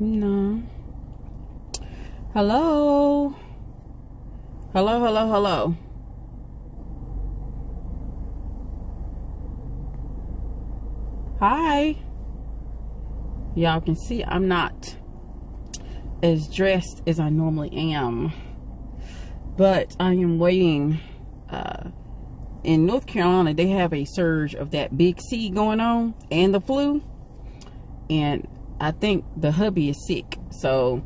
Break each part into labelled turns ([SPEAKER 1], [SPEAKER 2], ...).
[SPEAKER 1] No. Hello. Hello. Hi. Y'all can see I'm not as dressed as I normally am, but I am waiting. In North Carolina, they have a surge of that big C going on and the flu, and I think the hubby is sick, so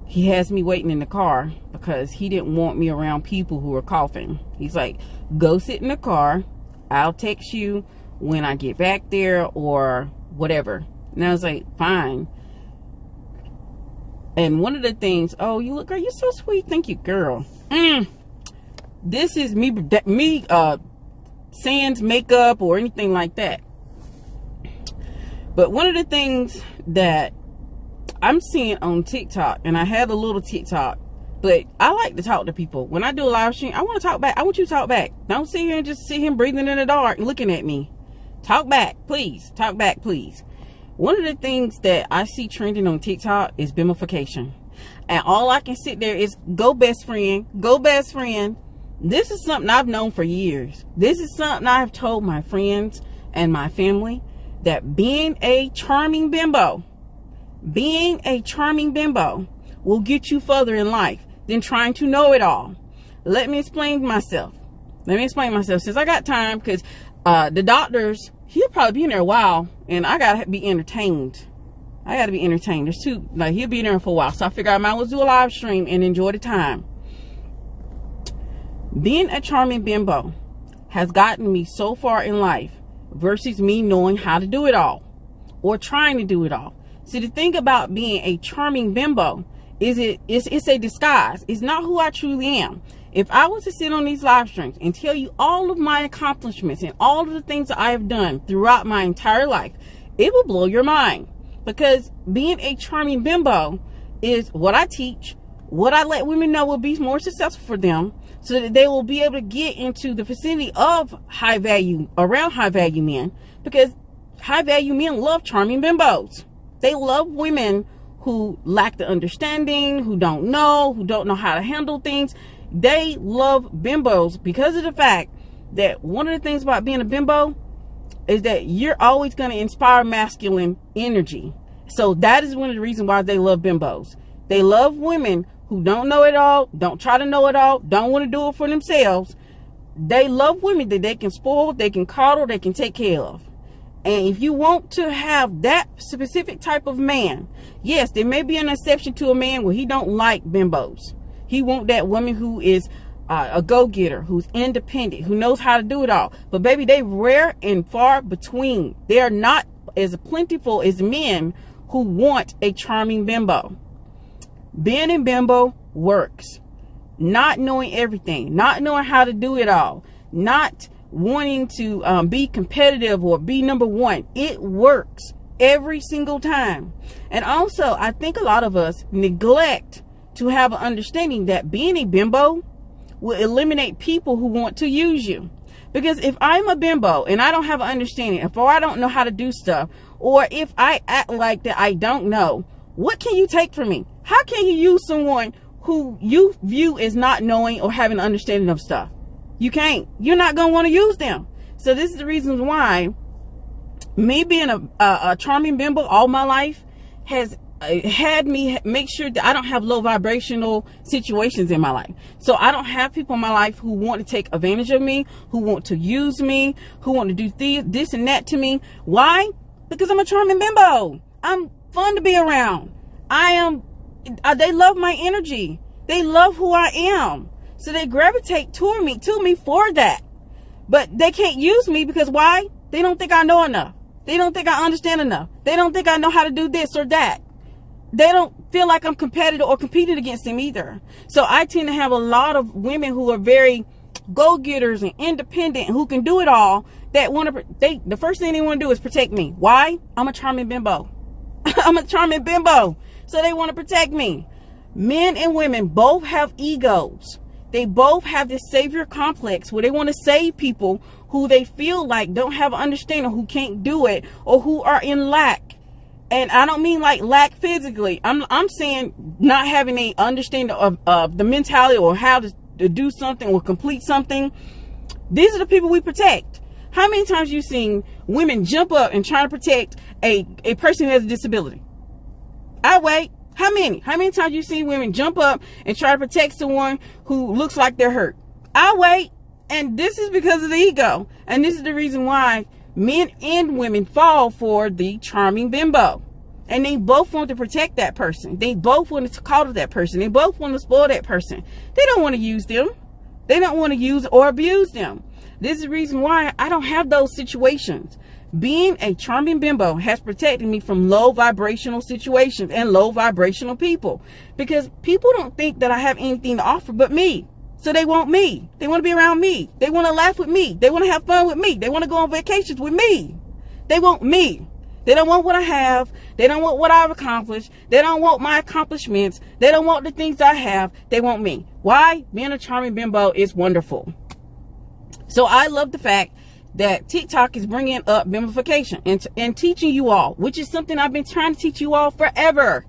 [SPEAKER 1] he has me waiting in the car because he didn't want me around people who are coughing. He's like, go sit in the car, I'll text you when I get back there or whatever. And I was like, fine. And one of the things, oh, you look great, you're so sweet, thank you, girl. This is me sans makeup or anything like that. But one of the things that I'm seeing on TikTok, and I had a little TikTok, but I like to talk to people. When I do a live stream, I want to talk back. I want you to talk back. Don't sit here and just sit here breathing in the dark and looking at me. Talk back, please. Talk back, please. One of the things that I see trending on TikTok is bimbofication. And all I can sit there is go best friend, go best friend. This is something I've known for years. This is something I've told my friends and my family, that being a charming bimbo will get you further in life than trying to know it all. Let me explain myself. Since I got time, because the doctors, he'll probably be in there a while, and I gotta be entertained. There's two, like, he'll be in there for a while, so I figure I might as well do a live stream and enjoy the time. Being a charming bimbo has gotten me so far in life versus me knowing how to do it all or trying to do it all. See, the thing about being a charming bimbo is it's a disguise. It's not who I truly am. If I was to sit on these live streams and tell you all of my accomplishments and all of the things that I have done throughout my entire life, it will blow your mind. Because being a charming bimbo is what I teach, what I let women know will be more successful for them, so that they will be able to get into the vicinity of high value men, because high value men love charming bimbos. They love women who lack the understanding, who don't know how to handle things. They love bimbos because of the fact that one of the things about being a bimbo is that you're always going to inspire masculine energy. So that is one of the reasons why they love bimbos. They love women who don't know it all, don't try to know it all, don't want to do it for themselves. They love women that they can spoil, they can coddle, they can take care of. And if you want to have that specific type of man, yes, there may be an exception to a man where he don't like bimbos. He want that woman who is a go-getter, who's independent, who knows how to do it all. But baby, they rare and far between. They are not as plentiful as men who want a charming bimbo. Being a bimbo works. Not knowing everything, not knowing how to do it all, not wanting to be competitive or be number one. It works every single time. And also, I think a lot of us neglect to have an understanding that being a bimbo will eliminate people who want to use you. Because if I'm a bimbo and I don't have an understanding, if I don't know how to do stuff, or if I act like that I don't know, what can you take from me? How can you use someone who you view as not knowing or having an understanding of stuff? You can't. You're not going to want to use them. So this is the reason why me being a charming bimbo all my life has had me make sure that I don't have low vibrational situations in my life. So I don't have people in my life who want to take advantage of me, who want to use me, who want to do this and that to me. Why? Because I'm a charming bimbo. I'm fun to be around. They love my energy. They love who I am. So they gravitate to me for that. But they can't use me because why? They don't think I know enough. They don't think I understand enough. They don't think I know how to do this or that. They don't feel like I'm competitive or competing against them either. So I tend to have a lot of women who are very go-getters and independent, who can do it all, that the first thing they want to do is protect me. Why? I'm a charming bimbo. I'm a charming bimbo. So they want to protect me. Men and women both have egos. They both have this savior complex where they want to save people who they feel like don't have understanding, who can't do it, or who are in lack. And I don't mean like lack physically. I'm saying not having a understanding of the mentality or how to do something or complete something. These are the people we protect. How many times you seen women jump up and try to protect a person who has a disability? I wait. How many times you seen women jump up and try to protect someone who looks like they're hurt? I wait. And this is because of the ego. And this is the reason why men and women fall for the charming bimbo. And they both want to protect that person. They both want to coddle that person. They both want to spoil that person. They don't want to use them. They don't want to use or abuse them. This is the reason why I don't have those situations. Being a charming bimbo has protected me from low vibrational situations and low vibrational people. Because people don't think that I have anything to offer but me. So they want me. They want to be around me. They want to laugh with me. They want to have fun with me. They want to go on vacations with me. They want me. They don't want what I have. They don't want what I've accomplished. They don't want my accomplishments. They don't want the things I have. They want me. Why? Being a charming bimbo is wonderful. So I love the fact that TikTok is bringing up bimbofication and teaching you all, which is something I've been trying to teach you all forever.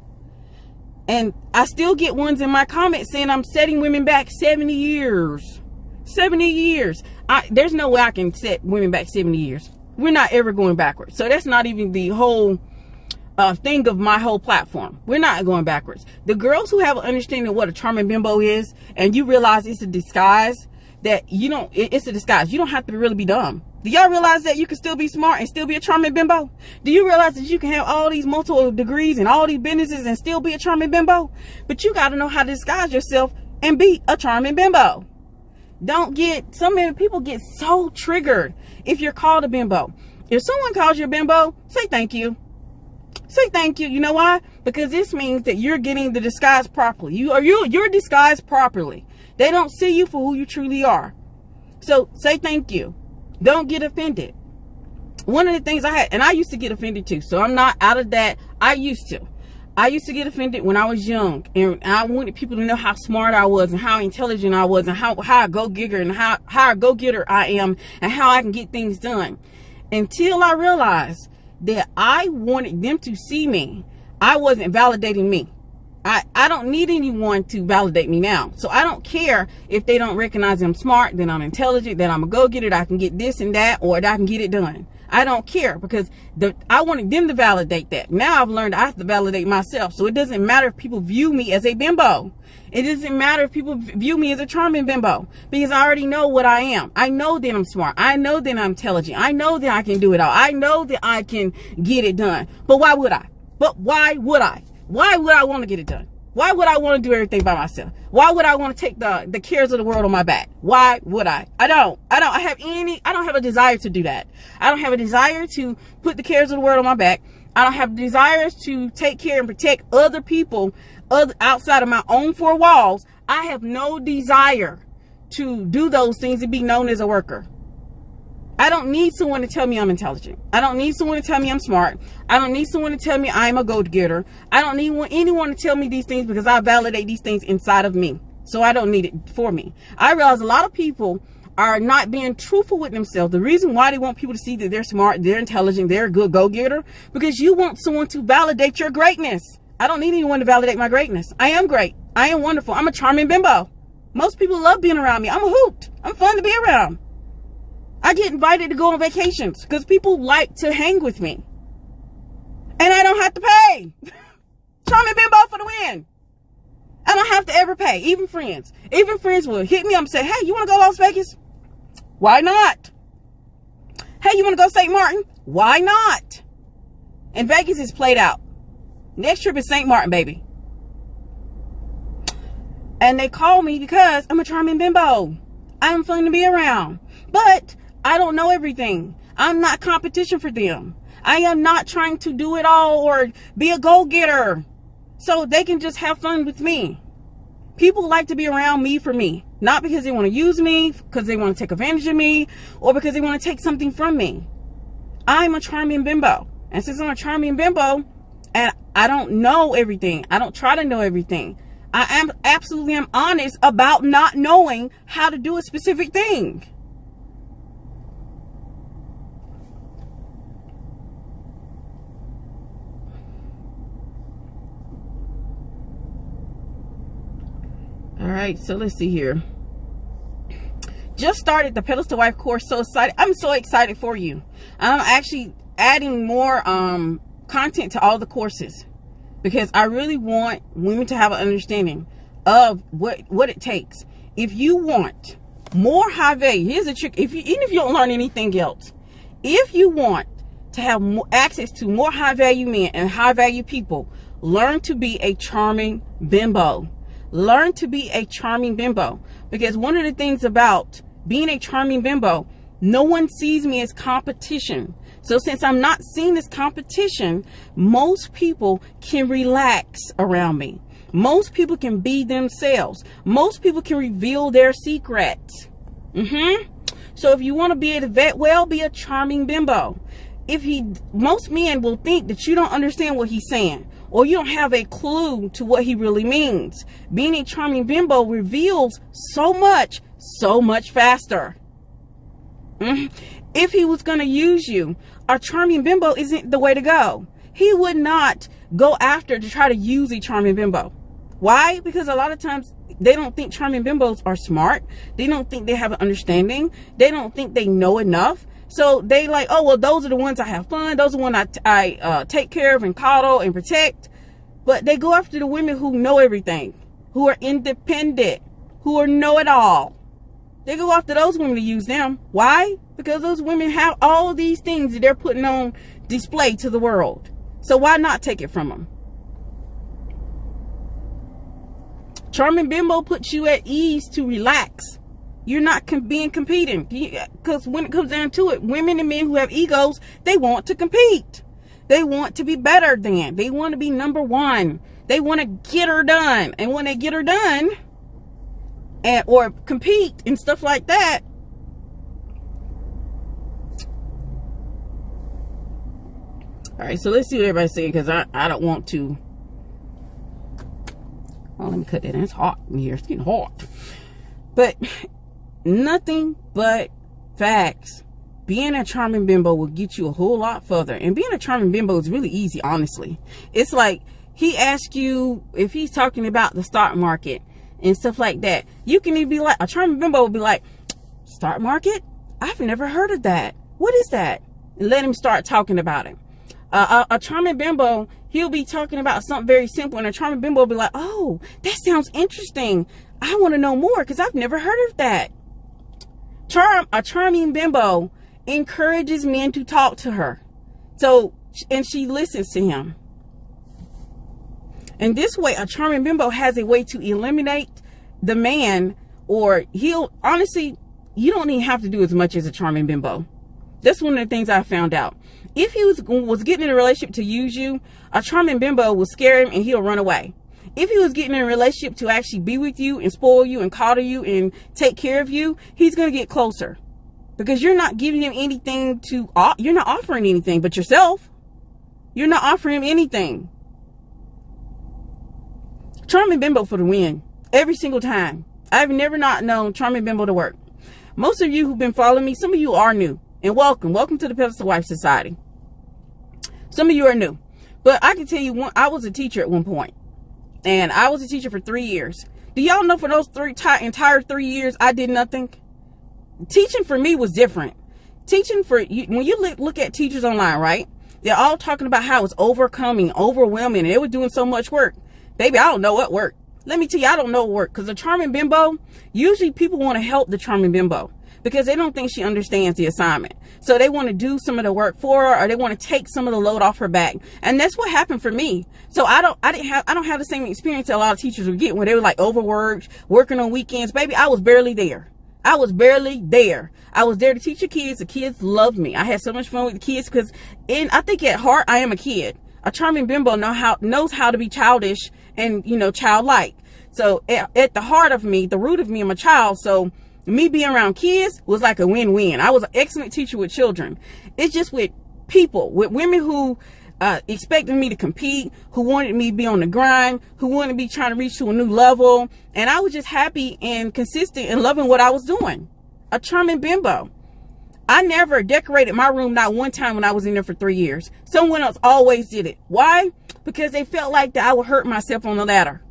[SPEAKER 1] And I still get ones in my comments saying I'm setting women back 70 years. 70 years. There's no way I can set women back 70 years. We're not ever going backwards. So that's not even the whole thing of my whole platform. We're not going backwards. The girls who have an understanding of what a charming bimbo is, and you realize it's a disguise, that it's a disguise. You don't have to really be dumb. Do y'all realize that you can still be smart and still be a charming bimbo? Do you realize that you can have all these multiple degrees and all these businesses and still be a charming bimbo? But you got to know how to disguise yourself and be a charming bimbo. So many people get so triggered if you're called a bimbo. If someone calls you a bimbo, say thank you. Say thank you. You know why? Because this means that you're getting the disguise properly. You're disguised properly. They don't see you for who you truly are. So say thank you. Don't get offended. One of the things I had, and I used to get offended too, so I'm not out of that. I used to get offended when I was young, and I wanted people to know how smart I was and how intelligent I was and how I go-getter and how a go-getter I am and how I can get things done. Until I realized that I wanted them to see me. I wasn't validating me. I don't need anyone to validate me now. So I don't care if they don't recognize I'm smart, that I'm intelligent, that I'm a go-getter, that I can get this and that, or that I can get it done. I don't care, because I wanted them to validate that. Now I've learned I have to validate myself. So it doesn't matter if people view me as a bimbo. It doesn't matter if people view me as a charming bimbo, because I already know what I am. I know that I'm smart. I know that I'm intelligent. I know that I can do it all. I know that I can get it done. But why would I? Why would I want to get it done? Why would I want to do everything by myself? Why would I want to take the cares of the world on my back? Why would I? I don't have a desire to do that. I don't have a desire to put the cares of the world on my back. I don't have desires to take care and protect other people outside of my own four walls. I have no desire to do those things and be known as a worker. I don't need someone to tell me I'm intelligent. I don't need someone to tell me I'm smart. I don't need someone to tell me I'm a go-getter. I don't need anyone to tell me these things, because I validate these things inside of me. So I don't need it for me. I realize a lot of people are not being truthful with themselves. The reason why they want people to see that they're smart, they're intelligent, they're a good go-getter, because you want someone to validate your greatness. I don't need anyone to validate my greatness. I am great. I am wonderful. I'm a charming bimbo. Most people love being around me. I'm a hoot. I'm fun to be around. I get invited to go on vacations because people like to hang with me. And I don't have to pay. Charming bimbo for the win. I don't have to ever pay. Even friends. Even friends will hit me up and say, hey, you want to go to Las Vegas? Why not? Hey, you want to go to St. Martin? Why not? And Vegas is played out. Next trip is St. Martin, baby. And they call me because I'm a charming bimbo. I'm fun to be around. But I don't know everything. I'm not competition for them. I am not trying to do it all or be a go-getter. So they can just have fun with me. People like to be around me for me. Not because they want to use me, because they want to take advantage of me, or because they want to take something from me. I'm a charming bimbo. And since I'm a charming bimbo, and I don't know everything, I don't try to know everything, I am honest about not knowing how to do a specific thing. All right, so let's see here. Just started the Pedestal Wife course. So excited. I'm so excited for you. I'm actually adding more content to all the courses because I really want women to have an understanding of what it takes. If you want more high value, here's a trick. Even if you don't learn anything else, if you want to have more access to more high value men and high value people, learn to be a charming bimbo. Learn to be a charming bimbo, because one of the things about being a charming bimbo, no one sees me as competition. So since I'm not seen as competition, most people can relax around me. Most people can be themselves. Most people can reveal their secrets. So if you want to be able to vet well, be a charming bimbo. Most men will think that you don't understand what he's saying, or you don't have a clue to what he really means. Being a charming bimbo reveals so much faster. If he was going to use you, a charming bimbo isn't the way to go. He would not go after to try to use a charming bimbo. Why? Because a lot of times they don't think charming bimbos are smart. They don't think they have an understanding. They don't think they know enough. So they like, oh, well, those are the ones I have fun. Those are the ones I take care of and coddle and protect. But they go after the women who know everything, who are independent, who are know-it-all. They go after those women to use them. Why? Because those women have all these things that they're putting on display to the world. So why not take it from them? Charming bimbo puts you at ease to relax. You're not being competing, because when it comes down to it, women and men who have egos, they want to compete. They want to be better than. They want to be number one. They want to get her done. And when they get her done, or compete and stuff like that, all right, so let's see what everybody's saying, because I don't want to. Oh, let me cut that in. It's hot in here. It's getting hot. But nothing but facts. Being a charming bimbo will get you a whole lot further. And being a charming bimbo is really easy, honestly. It's like he asks you, if he's talking about the stock market and stuff like that, you can even be like, a charming bimbo will be like, stock market? I've never heard of that. What is that? And let him start talking about it. A charming bimbo, he'll be talking about something very simple, and a charming bimbo will be like, oh, that sounds interesting. I want to know more because I've never heard of that. A charming bimbo encourages men to talk to her. So, and she listens to him. And this way, a charming bimbo has a way to eliminate the man, or honestly, you don't even have to do as much as a charming bimbo. That's one of the things I found out. If he was getting in a relationship to use you, a charming bimbo will scare him and he'll run away. If he was getting in a relationship to actually be with you and spoil you and coddle you and take care of you, he's going to get closer. Because you're not giving him anything you're not offering anything but yourself. You're not offering him anything. Charming bimbo for the win. Every single time. I've never not known charming bimbo to work. Most of you who've been following me, some of you are new. And welcome to the Pedestal Wife Society. Some of you are new. But I can tell you, I was a teacher at one point. And I was a teacher for 3 years. Do y'all know for those entire 3 years, I did nothing? Teaching for me was different. Teaching when you look at teachers online, right? They're all talking about how it's overwhelming, and they were doing so much work. Baby, I don't know what work. Let me tell you, I don't know what work. Because the charming bimbo, usually people want to help the charming bimbo, because they don't think she understands the assignment. So they want to do some of the work for her, or they want to take some of the load off her back. And that's what happened for me. So I don't have the same experience that a lot of teachers would get when they were like overworked, working on weekends. Baby, I was barely there. I was there to teach the kids. The kids loved me. I had so much fun with the kids because I think at heart I am a kid. A charming bimbo knows how to be childish and, childlike. So at the heart of me, the root of me, I'm a child. So me being around kids was like a win-win. I was an excellent teacher with children. It's just with people, with women who expected me to compete, who wanted me to be on the grind, who wanted me trying to reach to a new level. And I was just happy and consistent and loving what I was doing. A charming bimbo. I never decorated my room not one time when I was in there for 3 years. Someone else always did it. Why? Because they felt like that I would hurt myself on the ladder.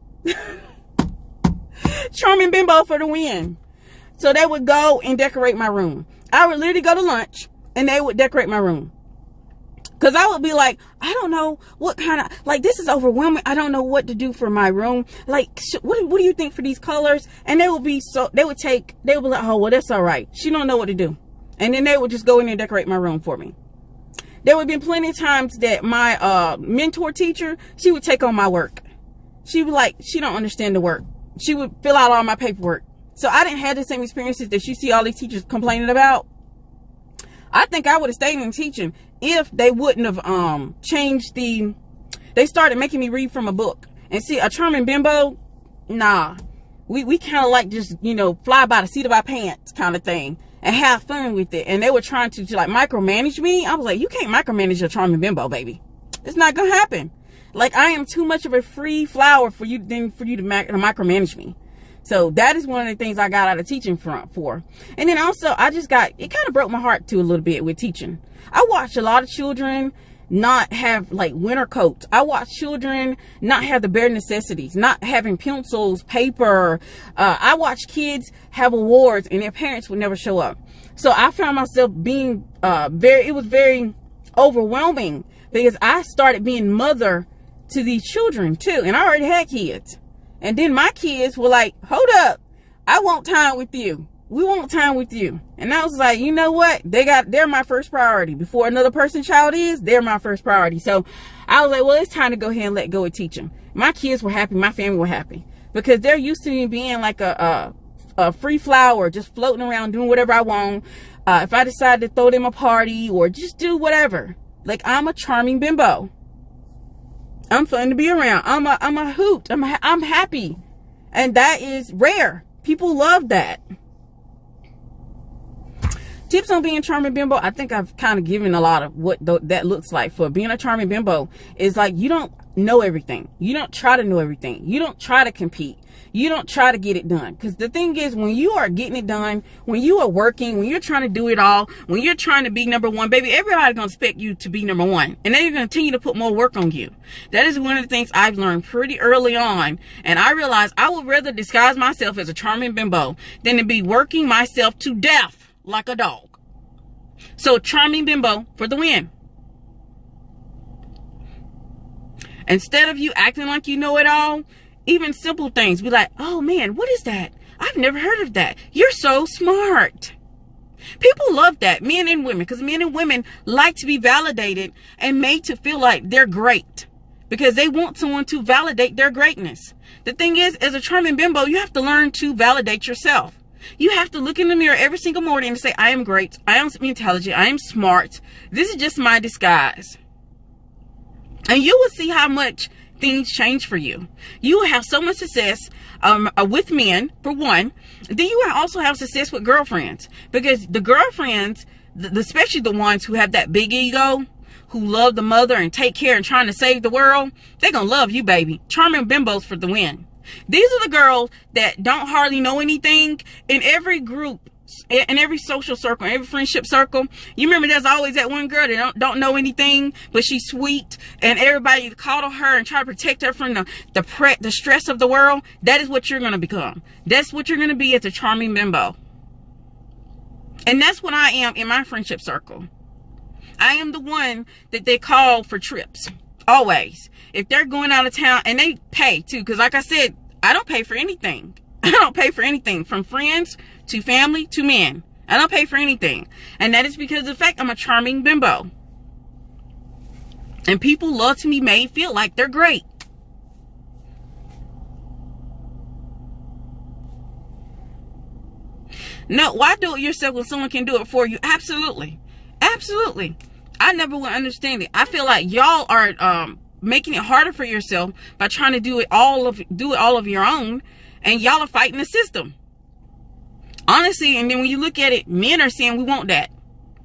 [SPEAKER 1] Charming bimbo for the win. So they would go and decorate my room. I would literally go to lunch and they would decorate my room. Because I would be like, I don't know what kind of, like, this is overwhelming. I don't know what to do for my room. Like, what do you think for these colors? And they would be they would be like, oh, well, that's all right. She don't know what to do. And then they would just go in and decorate my room for me. There would be plenty of times that my mentor teacher, she would take on my work. She would like, she don't understand the work. She would fill out all my paperwork. So I didn't have the same experiences that you see all these teachers complaining about. I think I would have stayed in teaching if they wouldn't have changed they started making me read from a book. And see, a charming bimbo, nah. We kind of like just, you know, fly by the seat of our pants kind of thing and have fun with it. And they were trying to like micromanage me. I was like, you can't micromanage a charming bimbo, baby. It's not gonna happen. Like, I am too much of a free flower for you to micromanage me. So that is one of the things I got out of teaching for. And then also, it kind of broke my heart too a little bit with teaching. I watched a lot of children not have like winter coats. I watched children not have the bare necessities, not having pencils, paper. I watched kids have awards and their parents would never show up. So I found myself being it was very overwhelming because I started being mother to these children too. And I already had kids. And then my kids were like, hold up, I want time with you. We want time with you. And I was like, you know what? They're my first priority. Before another person's child is, they're my first priority. So I was like, well, it's time to go ahead and let go of teaching. My kids were happy. My family were happy because they're used to me being like a free flower, just floating around, doing whatever I want. If I decide to throw them a party or just do whatever, like, I'm a charming bimbo. I'm fun to be around. I'm a hoot. I'm happy. And that is rare. People love that. Tips on being a charming bimbo. I think I've kind of given a lot of what that looks like. For being a charming bimbo is like, you don't know everything. You don't try to know everything. You don't try to compete. You don't try to get it done. Because the thing is, when you are getting it done, when you are working, when you're trying to do it all, when you're trying to be number one, baby, everybody's going to expect you to be number one. And they're going to continue to put more work on you. That is one of the things I've learned pretty early on. And I realized I would rather disguise myself as a charming bimbo than to be working myself to death like a dog. So, charming bimbo for the win. Instead of you acting like you know it all, even simple things, be like, oh man, what is that? I've never heard of that. You're so smart. People love that, men and women, because men and women like to be validated and made to feel like they're great because they want someone to validate their greatness. The thing is, as a charming bimbo, you have to learn to validate yourself. You have to look in the mirror every single morning and say, I am great. I am intelligent. I am smart. This is just my disguise. And you will see how much things change for you. You will have so much success with men, for one. Then you will also have success with girlfriends. Because the girlfriends, especially the ones who have that big ego, who love the mother and take care and trying to save the world, they're going to love you, baby. Charming bimbos for the win. These are the girls that don't hardly know anything. In every group, in every social circle, every friendship circle, you remember there's always that one girl that don't know anything, but she's sweet, and everybody coddle her and try to protect her from the stress of the world. That is what you're going to become. That's what you're going to be as a charming bimbo. And that's what I am in my friendship circle. I am the one that they call for trips. Always. If they're going out of town, and they pay too, because like I said, I don't pay for anything. I don't pay for anything, from friends to family to men. I don't pay for anything. And that is because of the fact I'm a charming bimbo. And people love to be made feel like they're great. No, why do it yourself when someone can do it for you? Absolutely. Absolutely. I never will understand it. I feel like y'all are making it harder for yourself by trying to do it all of your own, and y'all are fighting the system. Honestly, and then when you look at it, men are saying we want that.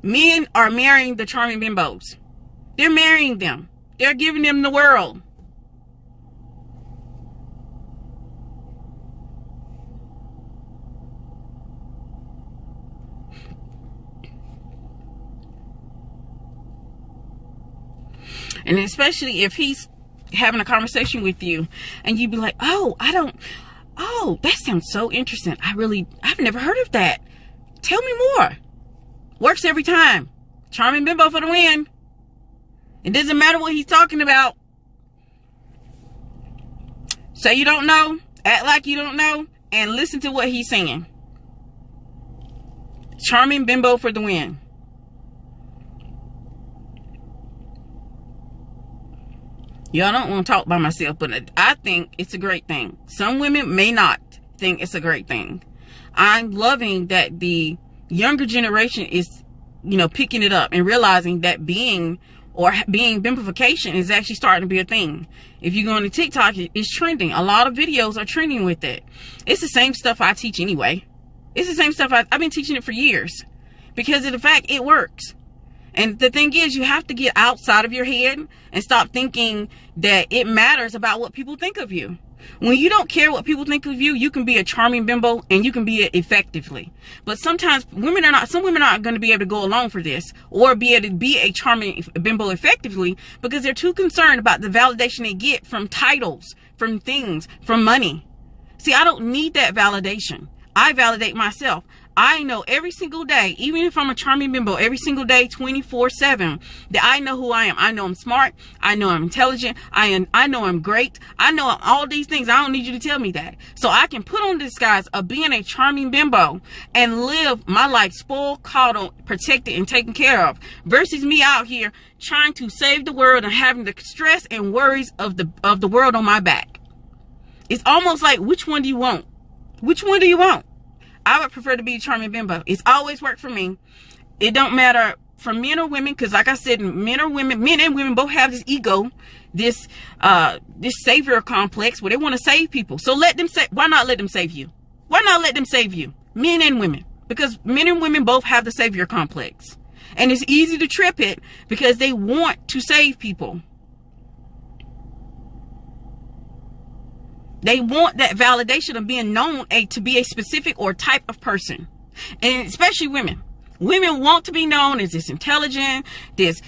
[SPEAKER 1] Men are marrying the charming bimbos. They're marrying them. They're giving them the world. And especially if he's having a conversation with you and you be like, oh, Oh, that sounds so interesting. I've never heard of that. Tell me more. Works every time. Charming bimbo for the win. It doesn't matter what he's talking about. Say you don't know, act like you don't know, and listen to what he's saying. Charming bimbo for the win. Y'all don't want to talk by myself, but I think it's a great thing. Some women may not think it's a great thing. I'm loving that the younger generation is, picking it up and realizing that being bimbofication is actually starting to be a thing. If you go on to TikTok, it's trending. A lot of videos are trending with it. It's the same stuff I teach anyway. It's the same stuff I've been teaching it for years because of the fact it works. And the thing is, you have to get outside of your head and stop thinking that it matters about what people think of you. When you don't care what people think of you, you can be a charming bimbo and you can be it effectively. But sometimes some women aren't going to be able to go along for this or be able to be a charming bimbo effectively because they're too concerned about the validation they get from titles, from things, from money. See, I don't need that validation. I validate myself. I know every single day, even if I'm a charming bimbo, every single day, 24/7, that I know who I am. I know I'm smart. I know I'm intelligent. I know I'm great. I know I'm all these things. I don't need you to tell me that. So I can put on the disguise of being a charming bimbo and live my life spoiled, coddled, protected, and taken care of, versus me out here trying to save the world and having the stress and worries of the world on my back. It's almost like, which one do you want? Which one do you want? I would prefer to be a charming bimbo. It's always worked for me. It don't matter for men or women, because like I said, men and women both have this ego, this savior complex where they want to save people. So why not let them save you? Why not let them save you? Men and women. Because men and women both have the savior complex. And it's easy to trip it because they want to save people. They want that validation of being known to be a specific or type of person. And especially women. Women want to be known as this intelligent, this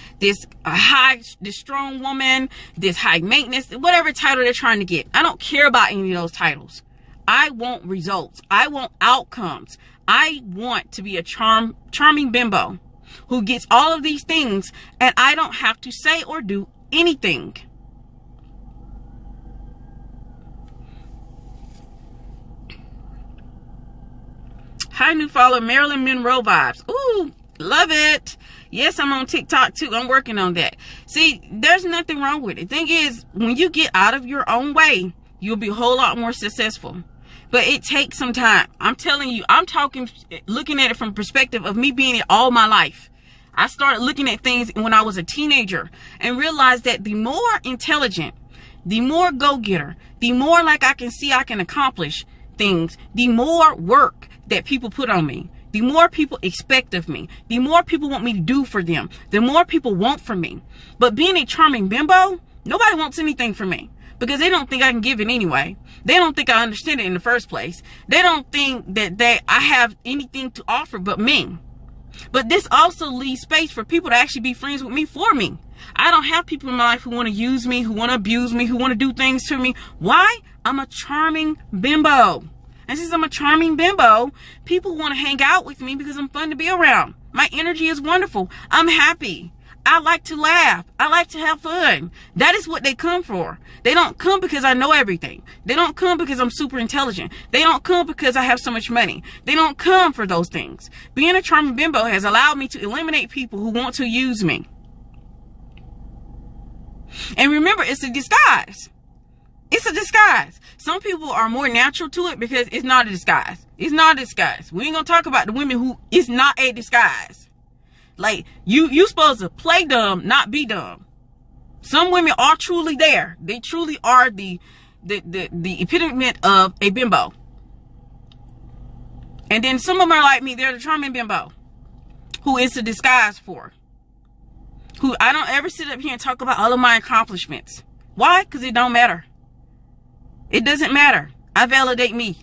[SPEAKER 1] strong woman, this high maintenance, whatever title they're trying to get. I don't care about any of those titles. I want results. I want outcomes. I want to be a charming bimbo who gets all of these things and I don't have to say or do anything. Hi, new follower, Marilyn Monroe vibes. Ooh, love it. Yes, I'm on TikTok too. I'm working on that. See, there's nothing wrong with it. The thing is, when you get out of your own way, you'll be a whole lot more successful. But it takes some time. I'm telling you, looking at it from the perspective of me being it all my life. I started looking at things when I was a teenager and realized that the more intelligent, the more go-getter, the more like I can see I can accomplish things, the more work that people put on me, the more people expect of me, the more people want me to do for them, the more people want from me. But being a charming bimbo, nobody wants anything from me because they don't think I can give it anyway. They don't think I understand it in the first place. They don't think that I have anything to offer but me. But this also leaves space for people to actually be friends with me for me. I don't have people in my life who want to use me, who want to abuse me, who want to do things to me. Why? I'm a charming bimbo. And since I'm a charming bimbo, people want to hang out with me because I'm fun to be around. My energy is wonderful. I'm happy. I like to laugh. I like to have fun. That is what they come for. They don't come because I know everything. They don't come because I'm super intelligent. They don't come because I have so much money. They don't come for those things. Being a charming bimbo has allowed me to eliminate people who want to use me. And remember, it's a disguise. It's a disguise. Some people are more natural to it because it's not a disguise. It's not a disguise. We ain't gonna talk about the women who it's not a disguise. Like, you supposed to play dumb, not be dumb. Some women are truly there. They truly are the epitome of a bimbo. And then some of them are like me. They're the charming bimbo who it's a disguise for. Who I don't ever sit up here and talk about all of my accomplishments. Why? Because it don't matter. It doesn't matter. I validate me.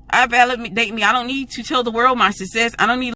[SPEAKER 1] I don't need to tell the world my success. I don't need